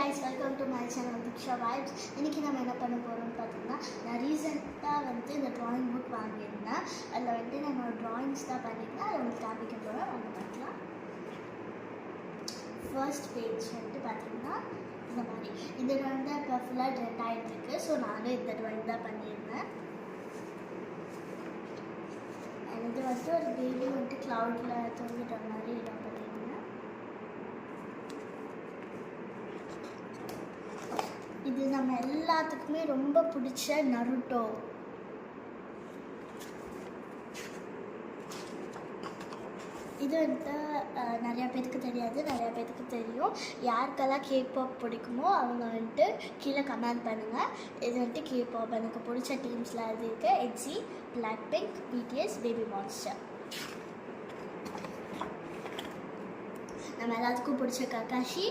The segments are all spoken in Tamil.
guys, welcome to my channel Diksha Vibes. இன்னைக்கு நம்ம என்ன பண்ண போறோம்னு பார்த்தீங்கன்னா, நான் ரீசெண்டா இந்த drawing book வாங்கியிருந்தேன். அதில் நான் என்னோட drawings தான் பண்ணியிருக்கேன். அதை உங்களுக்கு காமிக்க போகிறேன். வாங்க பார்க்கலாம். ஃபர்ஸ்ட் பேஜ் பார்த்தீங்கன்னா இந்த மாதிரி இந்த drawing தான் இப்போ ஃபுல்லாக ட்ரெண்ட் ஆகிட்டு இருக்கு. ஸோ நானும் இந்த drawing தான் பண்ணியிருந்தேன். இது ஒரு பேபி கிளவுடில் தூங்கிட்ட மாதிரி இடம் பண்ணியிருந்தேன். இது நம்ம எல்லாத்துக்குமே ரொம்ப பிடிச்ச நருட்டோ. இது நிறையா பேருக்கு தெரியாது, நிறையா பேருக்கு தெரியும். யாருக்கெல்லாம் கேபாப் பிடிக்குமோ அவங்க கீழே கமெண்ட் பண்ணுங்கள். இது கேபாப் எனக்கு பிடிச்ச டீம்ஸ்லாம் இருக்கு: EXO, Blackpink, BTS, Babymonster. நம்ம எல்லாத்துக்கும் பிடிச்ச ககாஷி.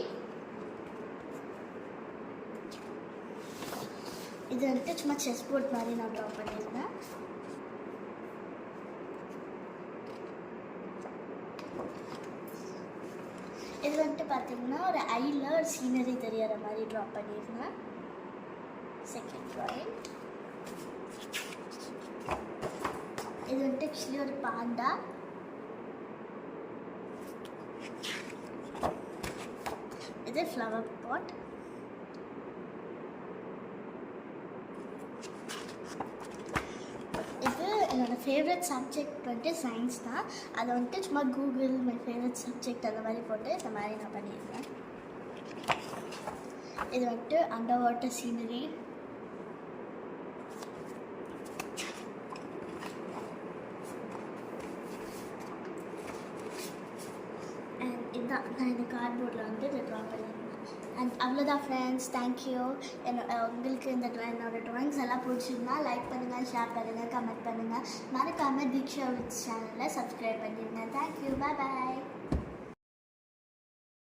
இது சும்மா செஸ் போர்ட் மாதிரி நான் ட்ரா பண்ணியிருந்தேன். இது பார்த்தீங்கன்னா ஒரு ஐயில் ஒரு சீனரி தெரியற மாதிரி ட்ரா பண்ணியிருந்தேன். Second drawing. இது ஆக்சுவலி ஒரு பாண்டா. இது ஃப்ளவர் பாட். என்னோடய ஃபேவரட் சப்ஜெக்ட் சயின்ஸ் தான். அதை சும்மா கூகுள் மை ஃபேவரட் சப்ஜெக்ட் அந்த மாதிரி போட்டு இந்த மாதிரி நான் பண்ணியிருந்தேன். இது அண்டர் வாட்டர் சீனரி. அண்ட் இதுதான் நான் இந்த கார்ட்போர்டில் இதை ட்ரா பண்ணியிருந்தேன். அண்ட் அவ்வளோதான் ஃப்ரெண்ட்ஸ், தேங்க்யூ. உங்களுக்கு என்னோடய ட்ராயிங்ஸ் எல்லாம் பிடிச்சிருந்தா லைக் பண்ணுங்கள், ஷேர் பண்ணுங்கள், கமெண்ட் பண்ணுங்கள். மறக்காமல் தீக்ஷா வித் சேனலை சப்ஸ்கிரைப் பண்ணிடுங்க. தேங்க்யூ, பாய் பாய்.